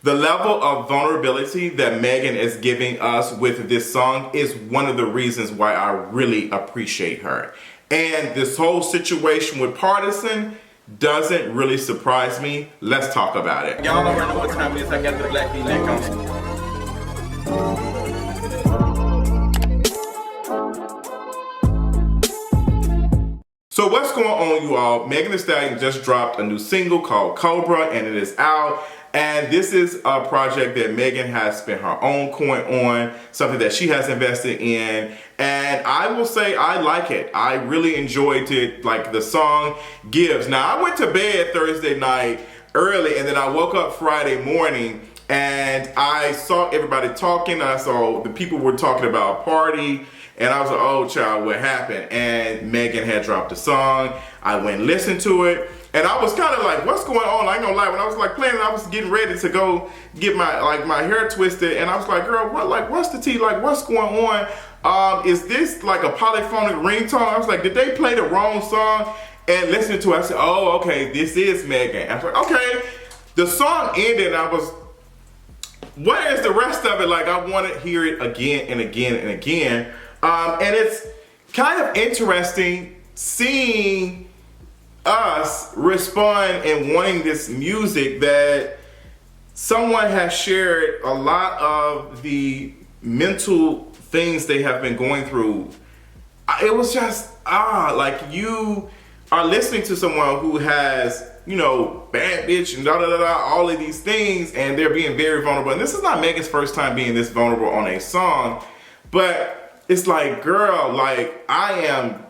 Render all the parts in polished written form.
The level of vulnerability that Megan is giving us with this song is one of the reasons why I really appreciate her. And this whole situation with Partisan doesn't really surprise me. Let's talk about it. Y'all already know what time it is. I got the black V-neck on. So what's going on, you all? Megan Thee Stallion just dropped a new single called Cobra, and it is out. And this is a project that Megan has spent her own coin on, something that she has invested in. And I will say I like it. I really enjoyed it, like the song gives. Now, I went to bed Thursday night early, and then I woke up Friday morning, and I saw everybody talking. I saw the people were talking about Pardi. And I was like, oh child, what happened? And Megan had dropped a song. I went and listened to it. And I was kind of like, what's going on? I ain't gonna lie, when I was like playing it, I was getting ready to go get my hair twisted. And I was like, girl, what's the tea? Like, what's going on? Is this like a polyphonic ringtone? I was like, did they play the wrong song? And listening to it, I said, oh, okay, this is Megan. I was like, okay. The song ended and I was, what is the rest of it? Like, I want to hear it again and again and again. And it's kind of interesting seeing us respond and wanting this music that someone has shared a lot of the mental things they have been going through. It was just, like you are listening to someone who has, you know, bad bitch and all of these things, and they're being very vulnerable. And this is not Megan's first time being this vulnerable on a song, but it's like, girl, like, I am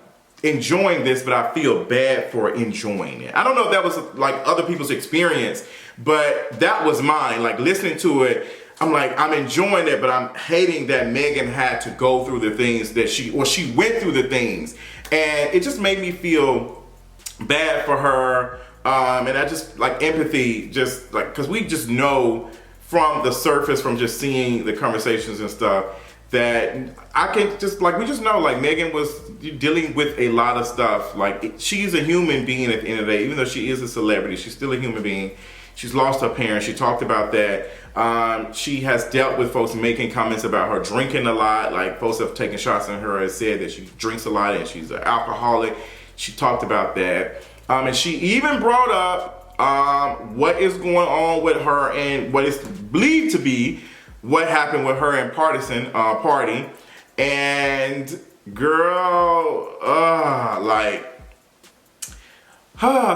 enjoying this, but I feel bad for enjoying it. I don't know if that was like other people's experience, but that was mine. Like, listening to it, I'm like, I'm enjoying it, but I'm hating that Megan had to go through the things that she went through the things. And it just made me feel bad for her. And I just, like, empathy, just like, because we just know from the surface, from just seeing the conversations and stuff, that I can just, like, we just know, like, Megan was dealing with a lot of stuff. Like, she's a human being at the end of the day. Even though she is a celebrity, she's still a human being. She's lost her parents. She talked about that. She has dealt with folks making comments about her drinking a lot. Like, folks have taken shots at her and said that she drinks a lot and she's an alcoholic. She talked about that. And she even brought up what is going on with her and what is believed to be what happened with her and Pardi. And girl,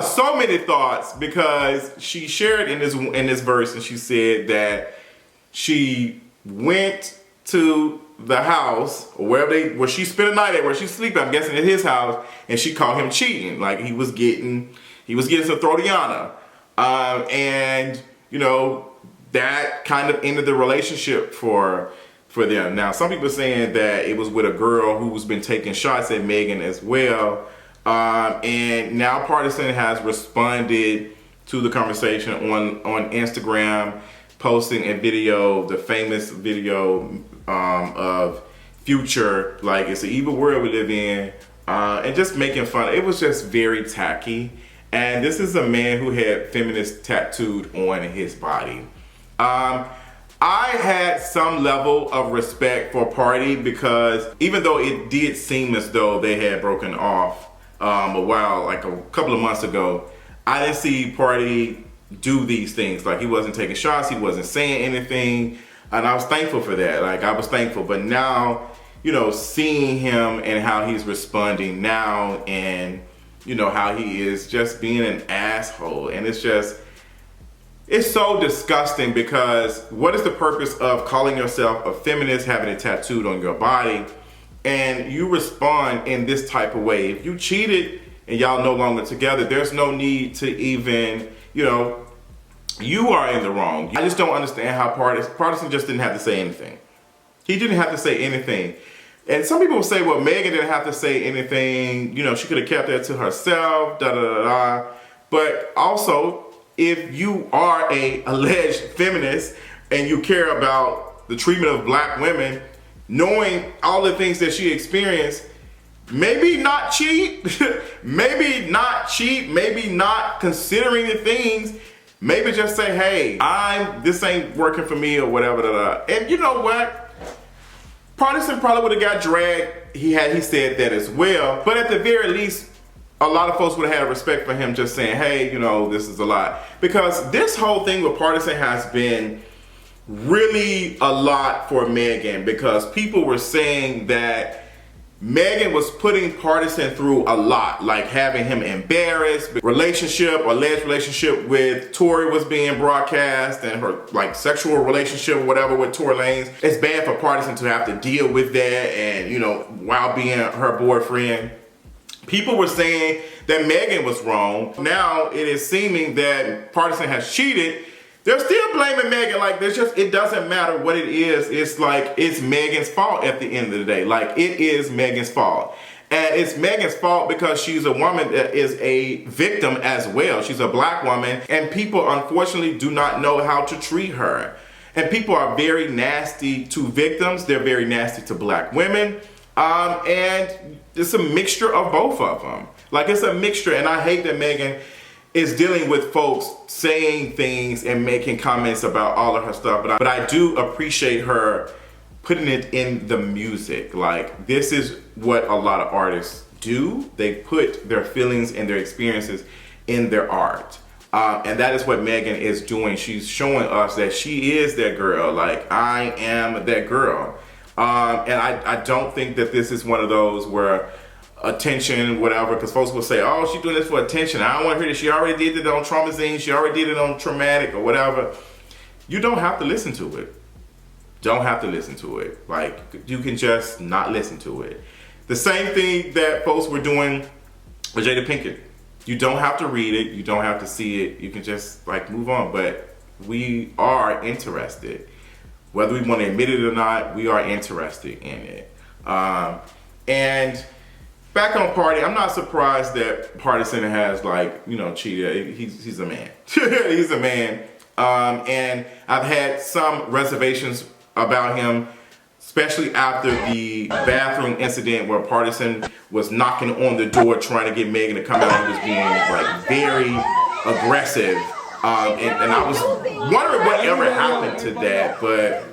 so many thoughts, because she shared in this verse, and she said that she went to the house where she spent a night at, where she sleeping, I'm guessing at his house, and she caught him cheating. Like, he was getting some throatiana. And you know, that kind of ended the relationship for them. Now, some people are saying that it was with a girl who's been taking shots at Megan as well. And now Partisan has responded to the conversation on Instagram, posting a video, the famous video of Future, like, it's an evil world we live in, and just making fun. It was just very tacky. And this is a man who had feminist tattooed on his body. I had some level of respect for Pardi, because even though it did seem as though they had broken off a while, like a couple of months ago, I didn't see Pardi do these things. Like, he wasn't taking shots, he wasn't saying anything, and I was thankful for that. Like, I was thankful. But now, you know, seeing him and how he's responding now, and you know how he is just being an asshole, and it's so disgusting, because what is the purpose of calling yourself a feminist, having it tattooed on your body, and you respond in this type of way? If you cheated and y'all no longer together, there's no need to even, you know, you are in the wrong. I just don't understand how Partisan just didn't have to say anything. He didn't have to say anything. And some people will say, well, Megan didn't have to say anything. You know, she could have kept that to herself, da-da-da-da. But also, if you are a alleged feminist and you care about the treatment of black women, knowing all the things that she experienced, maybe not cheat, maybe not considering the things, maybe just say, hey, this ain't working for me or whatever. And you know what? Partisan probably would have got dragged. He said that as well. But at the very least, a lot of folks would have had respect for him just saying, hey, you know, this is a lot. Because this whole thing with Partisan has been really a lot for Megan, because people were saying that Megan was putting Partisan through a lot, like having him embarrassed. Alleged relationship with Tory was being broadcast, and her like sexual relationship or whatever with Tory Lanez. It's bad for Partisan to have to deal with that, and you know, while being her boyfriend. People were saying that Megan was wrong. Now it is seeming that Partisan has cheated. They're still blaming Megan. Like, it doesn't matter what it is. It's like, it's Megan's fault at the end of the day. Like, it is Megan's fault. And it's Megan's fault because she's a woman that is a victim as well. She's a black woman, and people unfortunately do not know how to treat her. And people are very nasty to victims. They're very nasty to black women. And it's a mixture of both of them. Like, it's a mixture, and I hate that Megan is dealing with folks saying things and making comments about all of her stuff. But I do appreciate her putting it in the music. Like, this is what a lot of artists do. They put their feelings and their experiences in their art. And that is what Megan is doing. She's showing us that she is that girl. Like, I am that girl. And I don't think that this is one of those where attention, whatever, because folks will say, oh, she's doing this for attention. I don't want to hear this. She already did it on Traumazine. She already did it on Traumatic or whatever. You don't have to listen to it. Don't have to listen to it. Like, you can just not listen to it. The same thing that folks were doing with Jada Pinkett. You don't have to read it. You don't have to see it. You can just like move on. But we are interested. Whether we want to admit it or not, we are interested in it. And back on Pardi, I'm not surprised that Partisan has, like, you know, cheated. He's a man. He's a man. And I've had some reservations about him, especially after the bathroom incident where Partisan was knocking on the door trying to get Megan to come out. He was being, like, very aggressive. And I was wondering whatever happened to that, but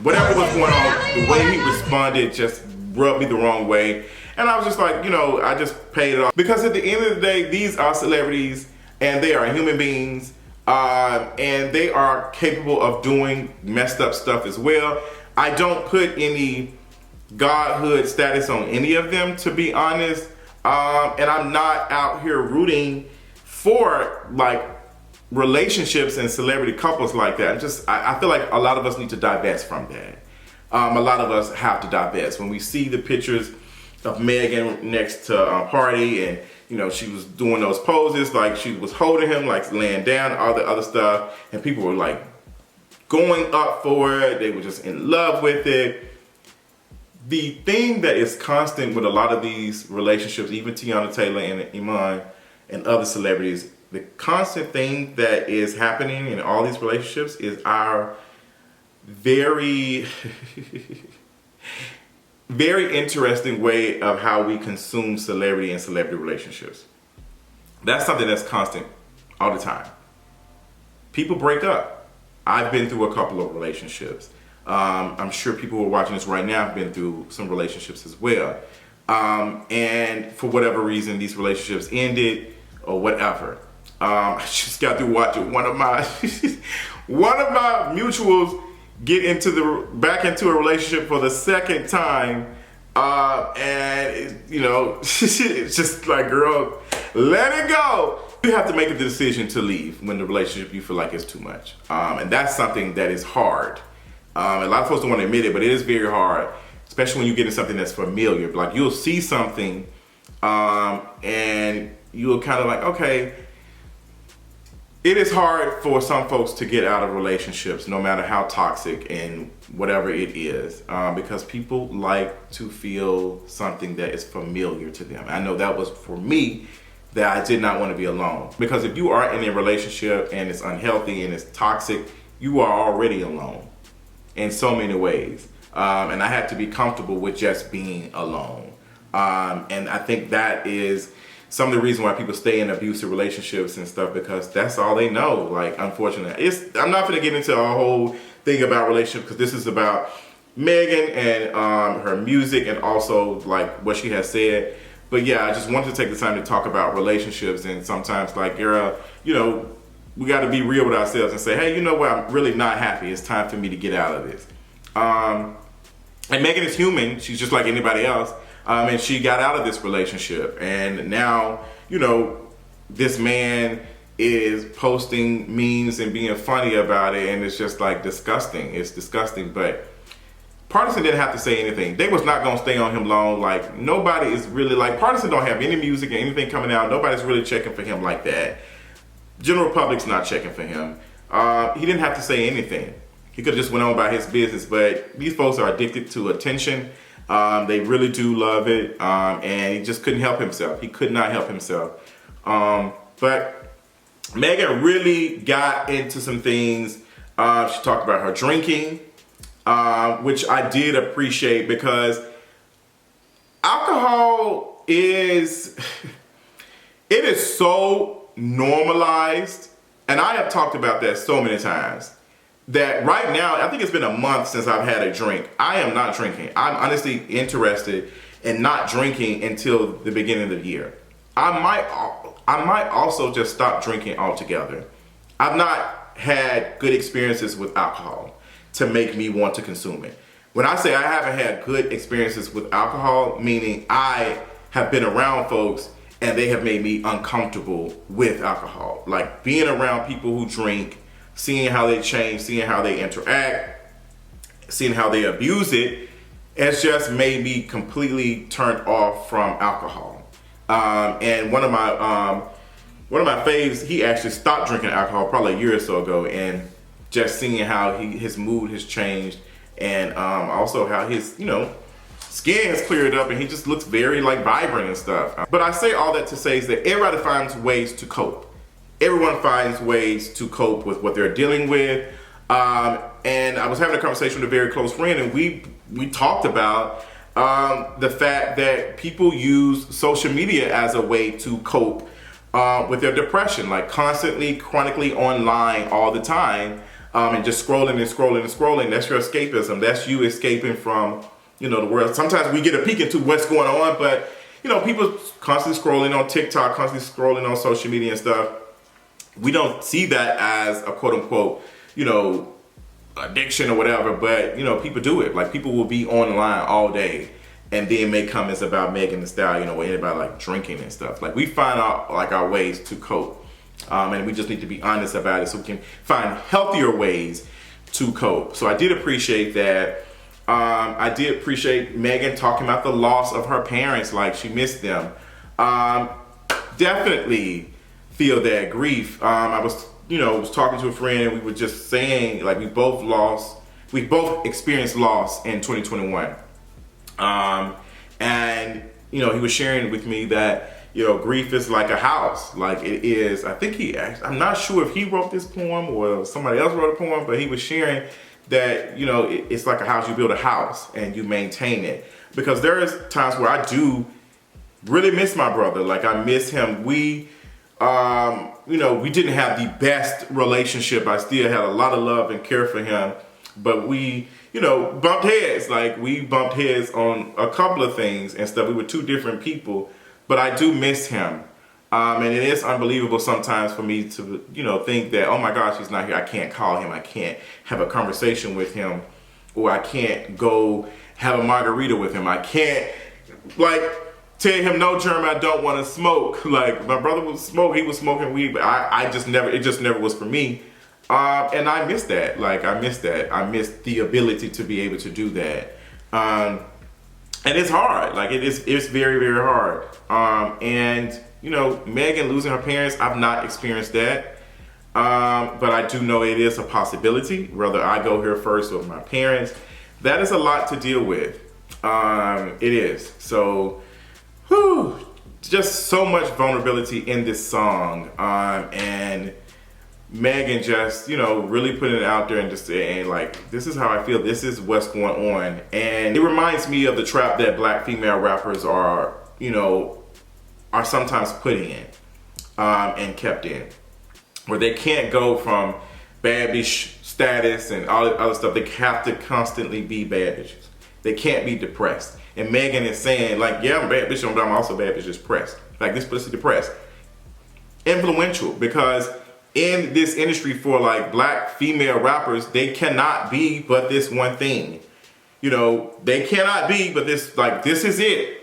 whatever was going on, the way he responded just rubbed me the wrong way. And I was just like, you know, I just paid it off. Because at the end of the day, these are celebrities, and they are human beings, and they are capable of doing messed up stuff as well. I don't put any godhood status on any of them, to be honest. And I'm not out here rooting for, like, relationships and celebrity couples like that. I feel like a lot of us need to divest from that. A lot of us have to divest. When we see the pictures of Megan next to Pardi, and you know, she was doing those poses, like she was holding him, like laying down, all the other stuff, and people were like going up for it. They were just in love with it. The thing that is constant with a lot of these relationships, even Tiana Taylor and Iman and other celebrities, the constant thing that is happening in all these relationships is our very, very interesting way of how we consume celebrity and celebrity relationships. That's something that's constant all the time. People break up. I've been through a couple of relationships. I'm sure people who are watching this right now have been through some relationships as well. And for whatever reason, these relationships ended or whatever. I just got through watching one of my mutuals get back into a relationship for the second time, and you know, it's just like, girl, let it go. You have to make a decision to leave when the relationship you feel like is too much, and that's something that is hard. A lot of folks don't want to admit it, but it is very hard, especially when you get into something that's familiar. Like, you'll see something, and you'll kind of like, okay. It is hard for some folks to get out of relationships, no matter how toxic and whatever it is, because people like to feel something that is familiar to them. I know that was for me, that I did not want to be alone. Because if you are in a relationship and it's unhealthy and it's toxic, you are already alone in so many ways. And I had to be comfortable with just being alone. And I think that is some of the reason why people stay in abusive relationships and stuff, because that's all they know. Like, unfortunately, I'm not going to get into a whole thing about relationships, because this is about Megan and her music and also like what she has said. But yeah, I just wanted to take the time to talk about relationships, and sometimes like, girl, you know, we got to be real with ourselves and say, hey, you know what, I'm really not happy. It's time for me to get out of this. And Megan is human. She's just like anybody else. And she got out of this relationship. And now, you know, this man is posting memes and being funny about it. And it's just like disgusting. It's disgusting. But Partisan didn't have to say anything. They was not going to stay on him long. Like, nobody is really like, Partisan don't have any music and anything coming out. Nobody's really checking for him like that. General public's not checking for him. He didn't have to say anything. He could have just went on about his business, but these folks are addicted to attention. They really do love it, and he just couldn't help himself. He could not help himself. But Megan really got into some things. She talked about her drinking, which I did appreciate, because alcohol is, it is so normalized, and I have talked about that so many times, that right now, I think it's been a month since I've had a drink. I am not drinking. I'm honestly interested in not drinking until the beginning of the year. I might also just stop drinking altogether. I've not had good experiences with alcohol to make me want to consume it. When I say I haven't had good experiences with alcohol, meaning I have been around folks and they have made me uncomfortable with alcohol. Like being around people who drink, seeing how they change, seeing how they interact, seeing how they abuse it, it's just made me completely turned off from alcohol. And one of my faves, he actually stopped drinking alcohol probably a year or so ago, and just seeing how his mood has changed, and also how his, you know, skin has cleared up, and he just looks very like vibrant and stuff. But I say all that to say is that everybody finds ways to cope. Everyone finds ways to cope with what they're dealing with. And I was having a conversation with a very close friend, and we talked about the fact that people use social media as a way to cope with their depression, like constantly, chronically online all the time, and just scrolling and scrolling and scrolling. That's your escapism. That's you escaping from, you know, the world. Sometimes we get a peek into what's going on, but, you know, people constantly scrolling on TikTok, constantly scrolling on social media and stuff. We don't see that as a quote unquote, you know, addiction or whatever, but, you know, people do it. Like, people will be online all day, and then may comments about Megan Thee Stallion, you know, or anybody like drinking and stuff. Like, we find out like our ways to cope, and we just need to be honest about it so we can find healthier ways to cope. So I did appreciate that. I did appreciate Megan talking about the loss of her parents, like she missed them. Definitely feel that grief. I was talking to a friend, and we were just saying, like, we both experienced loss in 2021. And, you know, he was sharing with me that, you know, grief is like a house. Like, it is, I'm not sure if he wrote this poem or somebody else wrote a poem, but he was sharing that, you know, it's like a house. You build a house and you maintain it. Because there is times where I do really miss my brother. Like, I miss him. We didn't have the best relationship. I still had a lot of love and care for him, but we, you know, bumped heads. Like, we bumped heads on a couple of things and stuff. We were two different people, but I do miss him. And it is unbelievable sometimes for me to, you know, think that, oh my gosh, he's not here. I can't call him. I can't have a conversation with him, or I can't go have a margarita with him. I can't, like, tell him, no, Jeremy, I don't want to smoke. Like, my brother would smoke, he was smoking weed, but it just never was for me. And I miss that. Like, I miss that. I miss the ability to be able to do that. And it's hard. Like, it's very, very hard. And, you know, Megan losing her parents, I've not experienced that. But I do know it is a possibility, whether I go here first or my parents. That is a lot to deal with. It is. So, just so much vulnerability in this song, and Megan just, you know, really putting it out there and just saying, like, this is how I feel, this is what's going on. And it reminds me of the trap that black female rappers are are sometimes put in and kept in, where they can't go from bad bitch status and all the other stuff. They have to constantly be bad bitches. They can't be depressed. And Megan is saying, like, yeah, I'm a bad bitch, but I'm also bad bitch depressed. Like, this pussy depressed. Influential, because in this industry for like black female rappers, they cannot be but this one thing. You know, they cannot be but this, like, this is it.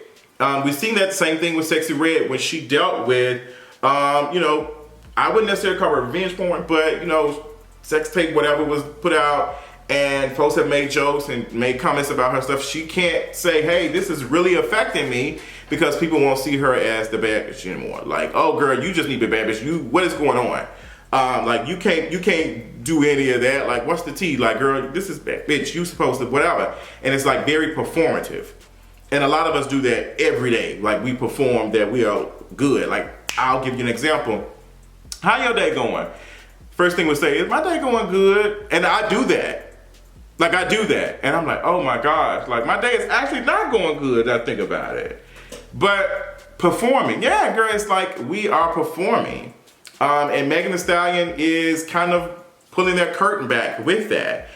We've seen that same thing with Sexy Red when she dealt with, you know, I wouldn't necessarily call her revenge porn, but, you know, sex tape, whatever was put out, and folks have made jokes and made comments about her stuff. She can't say, hey, this is really affecting me, because people won't see her as the bad bitch anymore. Like, oh girl, you just need to be bad bitch. What is going on? Like, you can't do any of that. Like, what's the tea? Like, girl, this is bad bitch. You supposed to whatever. And it's like very performative. And a lot of us do that every day. Like, we perform that we are good. Like, I'll give you an example. How your day going? First thing we say is, my day going good. And I do that. Like, I do that. And I'm like, oh my gosh. Like, my day is actually not going good, I think about it. But performing. Yeah, girl, it's like we are performing. And Megan Thee Stallion is kind of pulling that curtain back with that.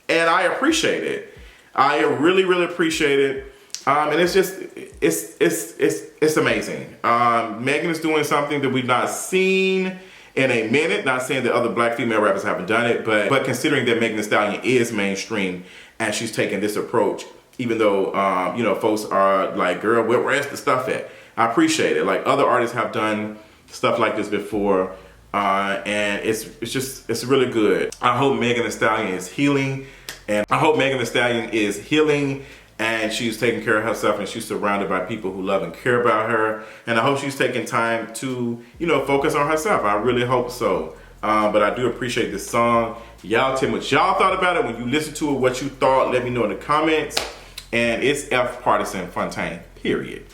And I appreciate it. I really, really appreciate it. And it's just, it's amazing. Megan is doing something that we've not seen in a minute. Not saying that other black female rappers haven't done it, but considering that Megan Thee Stallion is mainstream and she's taking this approach, even though, you know, folks are like, girl, where's the stuff at? I appreciate it. Like, other artists have done stuff like this before, and it's really good. I hope Megan Thee Stallion is healing, and I hope Megan Thee Stallion is healing, and she's taking care of herself, and she's surrounded by people who love and care about her. And I hope she's taking time to, you know, focus on herself. I really hope so. But I do appreciate this song. Y'all tell me what y'all thought about it when you listen to it, what you thought. Let me know in the comments. And it's F Partisan Fontaine, period.